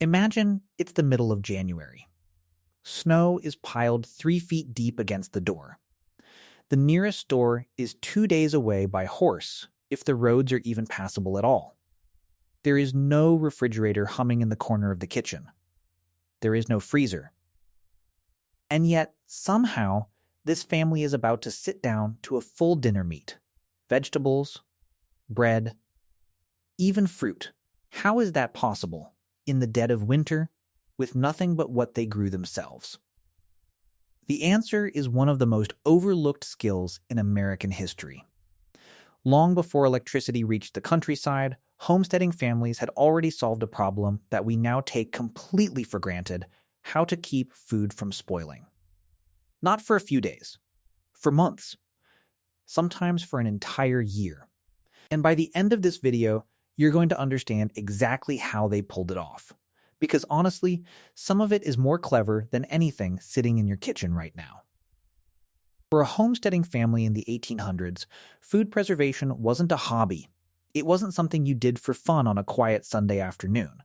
Imagine it's the middle of January. Snow is piled 3 feet deep against the door. The nearest store is 2 days away by horse, if the roads are even passable at all. There is no refrigerator humming in the corner of the kitchen. There is no freezer. And yet, somehow, this family is about to sit down to a full dinner meat. Vegetables, bread, even fruit. How is that possible in the dead of winter with nothing but what they grew themselves? The answer is one of the most overlooked skills in American history. Long before electricity reached the countryside, homesteading families had already solved a problem that we now take completely for granted: how to keep food from spoiling. Not for a few days, for months, sometimes for an entire year. And by the end of this video, you're going to understand exactly how they pulled it off. Because honestly, some of it is more clever than anything sitting in your kitchen right now. For a homesteading family in the 1800s, food preservation wasn't a hobby. It wasn't something you did for fun on a quiet Sunday afternoon.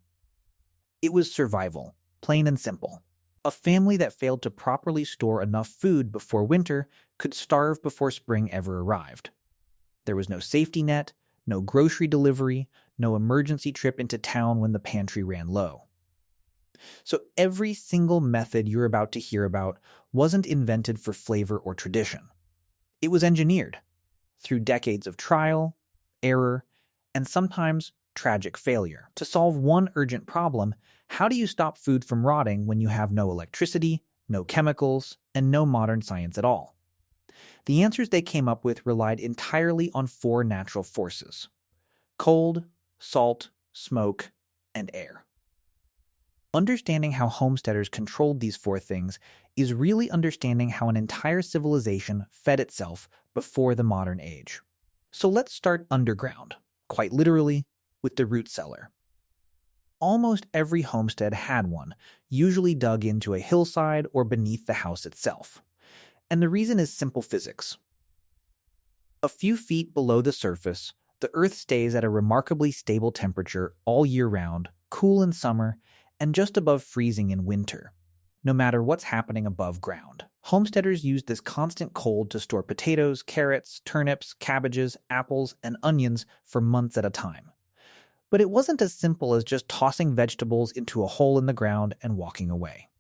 It was survival, plain and simple. A family that failed to properly store enough food before winter could starve before spring ever arrived. There was no safety net, no grocery delivery, no emergency trip into town when the pantry ran low. So every single method you're about to hear about wasn't invented for flavor or tradition. It was engineered through decades of trial, error, and sometimes tragic failure. To solve one urgent problem: how do you stop food from rotting when you have no electricity, no chemicals, and no modern science at all? The answers they came up with relied entirely on 4 natural forces: cold, salt, smoke, and air. Understanding how homesteaders controlled these 4 things is really understanding how an entire civilization fed itself before the modern age. So let's start underground, quite literally, with the root cellar. Almost every homestead had one, usually dug into a hillside or beneath the house itself. And the reason is simple physics. A few feet below the surface, the earth stays at a remarkably stable temperature all year round, cool in summer, and just above freezing in winter, no matter what's happening above ground. Homesteaders used this constant cold to store potatoes, carrots, turnips, cabbages, apples, and onions for months at a time. But it wasn't as simple as just tossing vegetables into a hole in the ground and walking away.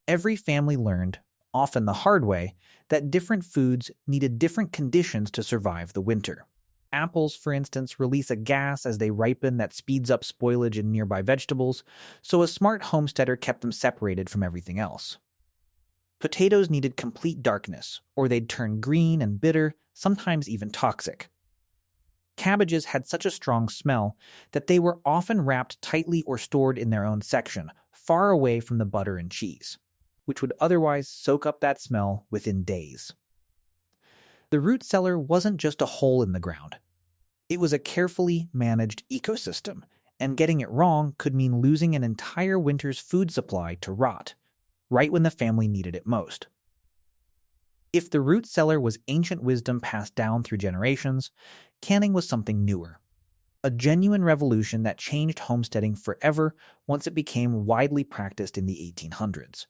Every family learned, often the hard way, that different foods needed different conditions to survive the winter. Apples, for instance, release a gas as they ripen that speeds up spoilage in nearby vegetables, so a smart homesteader kept them separated from everything else. Potatoes needed complete darkness, or they'd turn green and bitter, sometimes even toxic. Cabbages had such a strong smell that they were often wrapped tightly or stored in their own section, far away from the butter and cheese, which would otherwise soak up that smell within days. The root cellar wasn't just a hole in the ground. It was a carefully managed ecosystem, and getting it wrong could mean losing an entire winter's food supply to rot, right when the family needed it most. If the root cellar was ancient wisdom passed down through generations, canning was something newer. A genuine revolution that changed homesteading forever once it became widely practiced in the 1800s.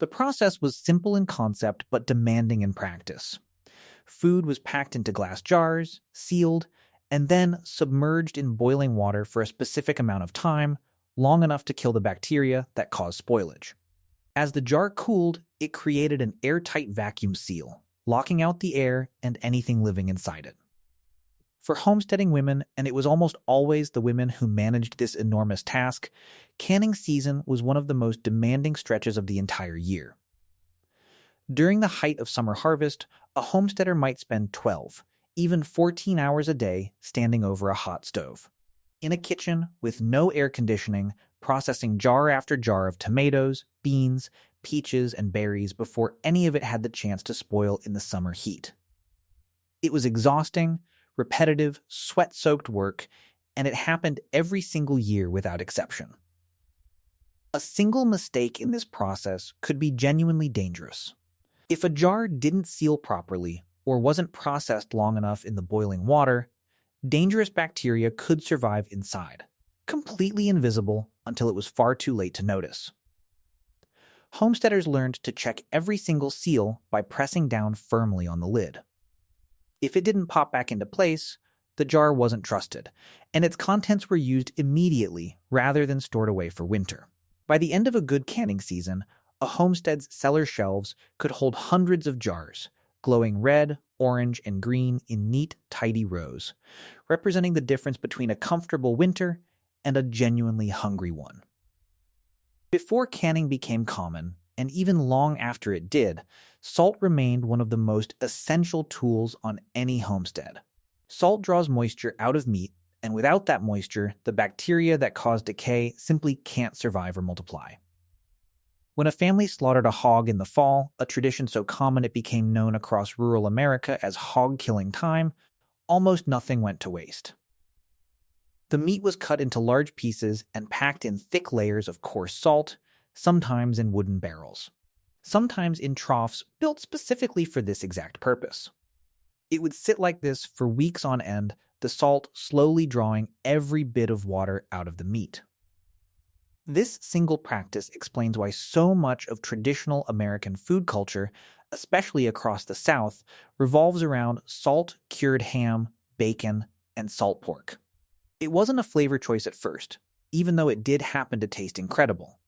The process was simple in concept but demanding in practice. Food was packed into glass jars, sealed, and then submerged in boiling water for a specific amount of time, long enough to kill the bacteria that cause spoilage. As the jar cooled, it created an airtight vacuum seal, locking out the air and anything living inside it. For homesteading women, and it was almost always the women who managed this enormous task, canning season was one of the most demanding stretches of the entire year. During the height of summer harvest, a homesteader might spend 12, even 14 hours a day standing over a hot stove, in a kitchen with no air conditioning, processing jar after jar of tomatoes, beans, peaches, and berries before any of it had the chance to spoil in the summer heat. It was exhausting, repetitive, sweat-soaked work, and it happened every single year without exception. A single mistake in this process could be genuinely dangerous. If a jar didn't seal properly or wasn't processed long enough in the boiling water, dangerous bacteria could survive inside, completely invisible until it was far too late to notice. Homesteaders learned to check every single seal by pressing down firmly on the lid. If it didn't pop back into place, the jar wasn't trusted, and its contents were used immediately rather than stored away for winter. By the end of a good canning season, a homestead's cellar shelves could hold hundreds of jars, glowing red, orange, and green in neat, tidy rows, representing the difference between a comfortable winter and a genuinely hungry one. Before canning became common, and even long after it did, salt remained one of the most essential tools on any homestead. Salt draws moisture out of meat, and without that moisture, the bacteria that cause decay simply can't survive or multiply. When a family slaughtered a hog in the fall, a tradition so common it became known across rural America as hog-killing time, almost nothing went to waste. The meat was cut into large pieces and packed in thick layers of coarse salt, sometimes in wooden barrels, sometimes in troughs built specifically for this exact purpose. It would sit like this for weeks on end, the salt slowly drawing every bit of water out of the meat. This single practice explains why so much of traditional American food culture, especially across the South, revolves around salt-cured ham, bacon, and salt pork. It wasn't a flavor choice at first, even though it did happen to taste incredible.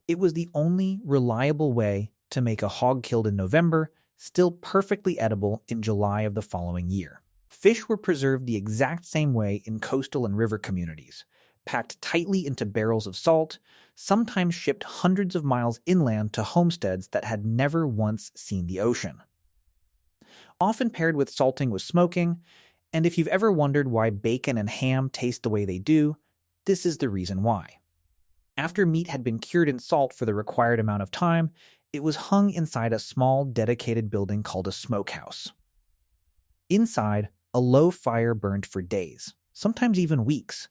It was the only reliable way to make a hog killed in November still perfectly edible in July of the following year. Fish were preserved the exact same way in coastal and river communities, packed tightly into barrels of salt, sometimes shipped hundreds of miles inland to homesteads that had never once seen the ocean. Often paired with salting was smoking, and if you've ever wondered why bacon and ham taste the way they do, this is the reason why. After meat had been cured in salt for the required amount of time, it was hung inside a small, dedicated building called a smokehouse. Inside, a low fire burned for days, sometimes even weeks,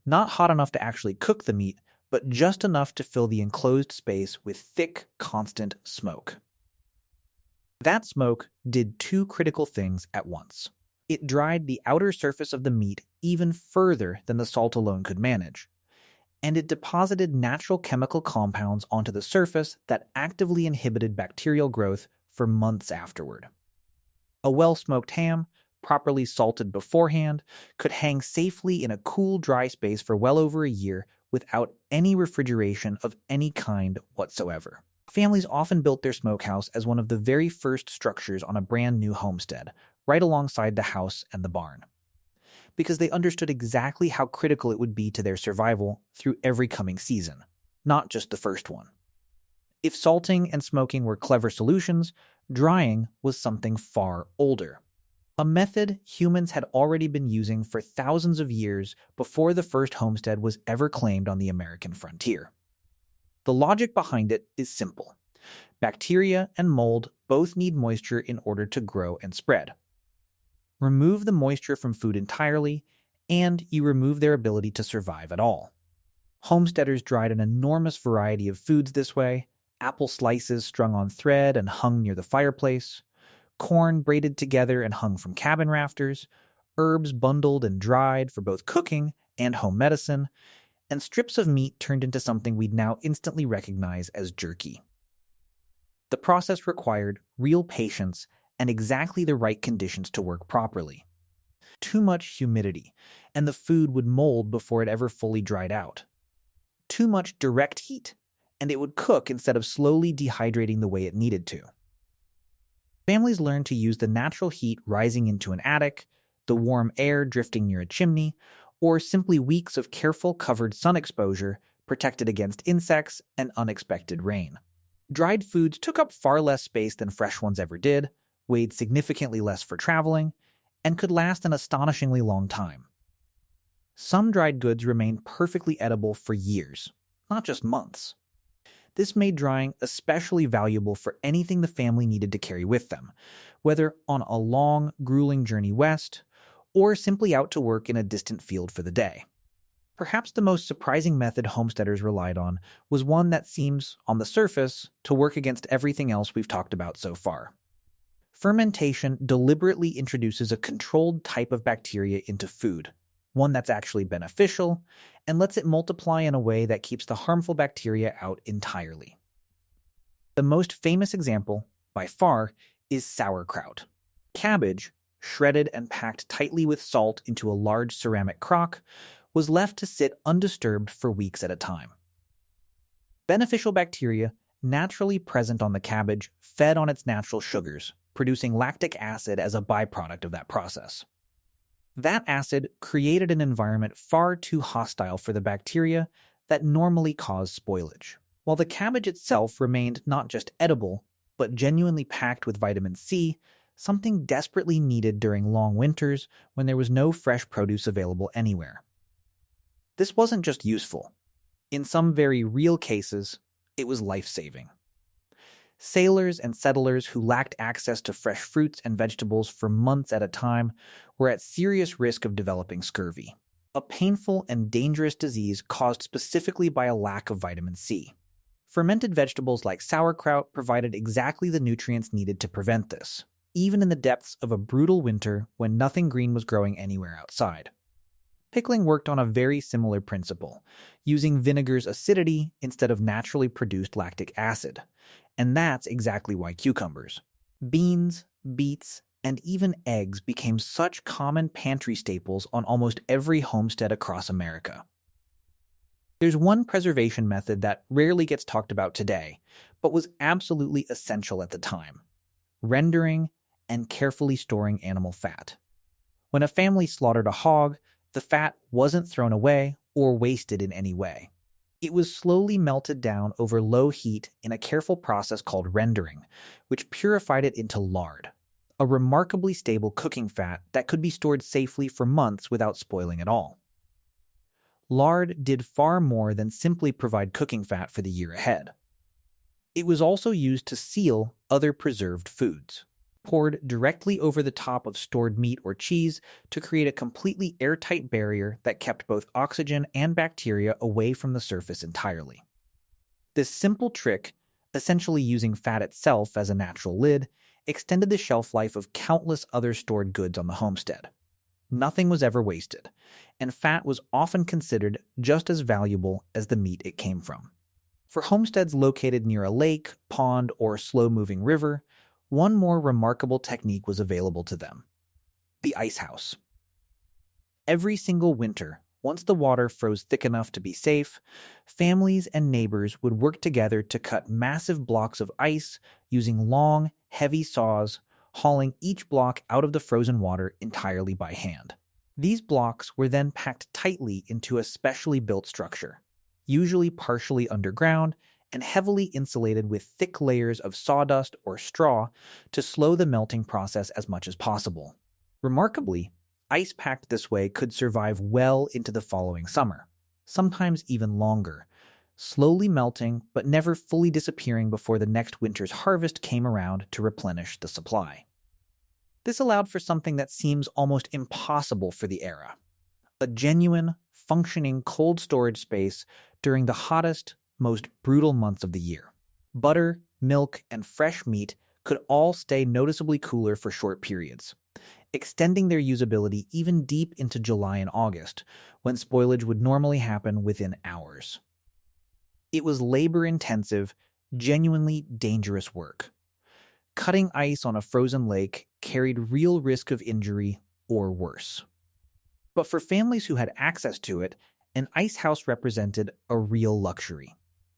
not hot enough to actually cook the meat, but just enough to fill the enclosed space with thick, constant smoke. That smoke did two critical things at once. It dried the outer surface of the meat even further than the salt alone could manage, and it deposited natural chemical compounds onto the surface that actively inhibited bacterial growth for months afterward. A well-smoked ham, properly salted beforehand, could hang safely in a cool, dry space for well over a year without any refrigeration of any kind whatsoever. Families often built their smokehouse as one of the very first structures on a brand new homestead, right alongside the house and the barn, because they understood exactly how critical it would be to their survival through every coming season, not just the first one. If salting and smoking were clever solutions, drying was something far older. A method humans had already been using for thousands of years before the first homestead was ever claimed on the American frontier. The logic behind it is simple. Bacteria and mold both need moisture in order to grow and spread. Remove the moisture from food entirely, and you remove their ability to survive at all. Homesteaders dried an enormous variety of foods this way: apple slices strung on thread and hung near the fireplace, corn braided together and hung from cabin rafters, herbs bundled and dried for both cooking and home medicine, and strips of meat turned into something we'd now instantly recognize as jerky. The process required real patience and exactly the right conditions to work properly. Too much humidity, and the food would mold before it ever fully dried out. Too much direct heat, and it would cook instead of slowly dehydrating the way it needed to. Families learned to use the natural heat rising into an attic, the warm air drifting near a chimney, or simply weeks of careful covered sun exposure protected against insects and unexpected rain. Dried foods took up far less space than fresh ones ever did, weighed significantly less for traveling, and could last an astonishingly long time. Some dried goods remained perfectly edible for years, not just months. This made drying especially valuable for anything the family needed to carry with them, whether on a long, grueling journey west, or simply out to work in a distant field for the day. Perhaps the most surprising method homesteaders relied on was one that seems, on the surface, to work against everything else we've talked about so far. Fermentation deliberately introduces a controlled type of bacteria into food, one that's actually beneficial and lets it multiply in a way that keeps the harmful bacteria out entirely. The most famous example, by far, is sauerkraut. Cabbage, shredded and packed tightly with salt into a large ceramic crock, was left to sit undisturbed for weeks at a time. Beneficial bacteria, naturally present on the cabbage, fed on its natural sugars, producing lactic acid as a byproduct of that process. That acid created an environment far too hostile for the bacteria that normally cause spoilage. While the cabbage itself remained not just edible, but genuinely packed with vitamin C, something desperately needed during long winters when there was no fresh produce available anywhere. This wasn't just useful. In some very real cases, it was life-saving. Sailors and settlers who lacked access to fresh fruits and vegetables for months at a time were at serious risk of developing scurvy, a painful and dangerous disease caused specifically by a lack of vitamin C. Fermented vegetables like sauerkraut provided exactly the nutrients needed to prevent this, even in the depths of a brutal winter when nothing green was growing anywhere outside. Pickling worked on a very similar principle, using vinegar's acidity instead of naturally produced lactic acid. And that's exactly why cucumbers, beans, beets, and even eggs became such common pantry staples on almost every homestead across America. There's one preservation method that rarely gets talked about today, but was absolutely essential at the time: rendering and carefully storing animal fat. When a family slaughtered a hog, the fat wasn't thrown away or wasted in any way. It was slowly melted down over low heat in a careful process called rendering, which purified it into lard, a remarkably stable cooking fat that could be stored safely for months without spoiling at all. Lard did far more than simply provide cooking fat for the year ahead. It was also used to seal other preserved foods, poured directly over the top of stored meat or cheese to create a completely airtight barrier that kept both oxygen and bacteria away from the surface entirely. This simple trick, essentially using fat itself as a natural lid, extended the shelf life of countless other stored goods on the homestead. Nothing was ever wasted, and fat was often considered just as valuable as the meat it came from. For homesteads located near a lake, pond, or slow-moving river, one more remarkable technique was available to them: the ice house. Every single winter, once the water froze thick enough to be safe, families and neighbors would work together to cut massive blocks of ice using long, heavy saws, hauling each block out of the frozen water entirely by hand. These blocks were then packed tightly into a specially built structure, usually partially underground and heavily insulated with thick layers of sawdust or straw to slow the melting process as much as possible. Remarkably, ice packed this way could survive well into the following summer, sometimes even longer, slowly melting but never fully disappearing before the next winter's harvest came around to replenish the supply. This allowed for something that seems almost impossible for the era: a genuine, functioning cold storage space during the hottest, most brutal months of the year. Butter, milk, and fresh meat could all stay noticeably cooler for short periods, extending their usability even deep into July and August, when spoilage would normally happen within hours. It was labor-intensive, genuinely dangerous work. Cutting ice on a frozen lake carried real risk of injury or worse. But for families who had access to it, an ice house represented a real luxury.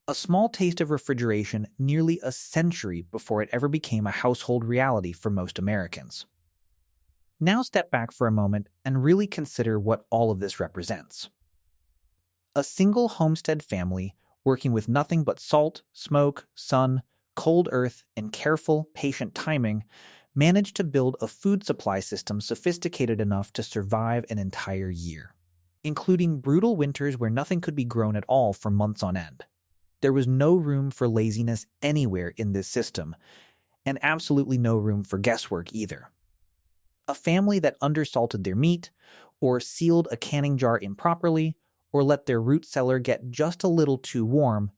A small taste of refrigeration nearly a century before it ever became a household reality for most Americans. Now step back for a moment and really consider what all of this represents. A single homestead family working with nothing but salt, smoke, sun, cold earth, and careful, patient timing managed to build a food supply system sophisticated enough to survive an entire year, including brutal winters where nothing could be grown at all for months on end. There was no room for laziness anywhere in this system, and absolutely no room for guesswork either. A family that undersalted their meat, or sealed a canning jar improperly, or let their root cellar get just a little too warm,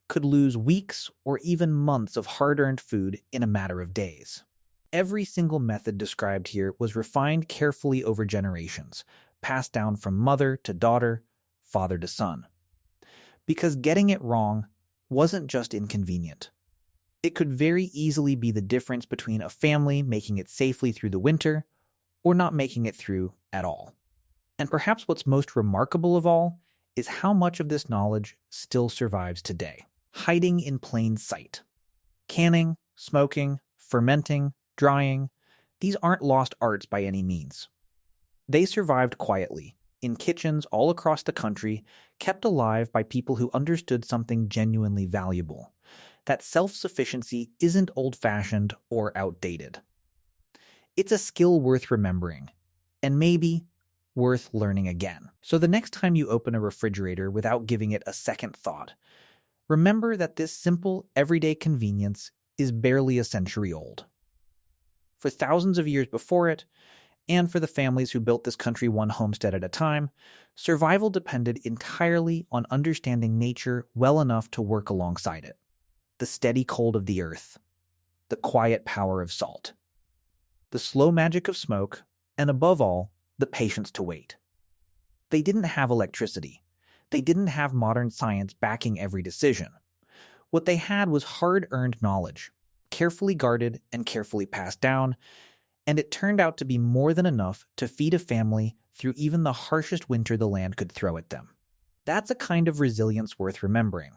could lose weeks or even months of hard-earned food in a matter of days. Every single method described here was refined carefully over generations, passed down from mother to daughter, father to son. Because getting it wrong wasn't just inconvenient. It could very easily be the difference between a family making it safely through the winter or not making it through at all. And perhaps what's most remarkable of all is how much of this knowledge still survives today, hiding in plain sight. Canning, smoking, fermenting, drying, these aren't lost arts by any means. They survived quietly, in kitchens all across the country, kept alive by people who understood something genuinely valuable, that self-sufficiency isn't old-fashioned or outdated. It's a skill worth remembering, and maybe worth learning again. So the next time you open a refrigerator without giving it a second thought, remember that this simple, everyday convenience is barely a century old. For thousands of years before it, and for the families who built this country one homestead at a time, survival depended entirely on understanding nature well enough to work alongside it. The steady cold of the earth, the quiet power of salt, the slow magic of smoke, and above all, the patience to wait. They didn't have electricity. They didn't have modern science backing every decision. What they had was hard-earned knowledge, carefully guarded and carefully passed down, and it turned out to be more than enough to feed a family through even the harshest winter the land could throw at them. That's a kind of resilience worth remembering.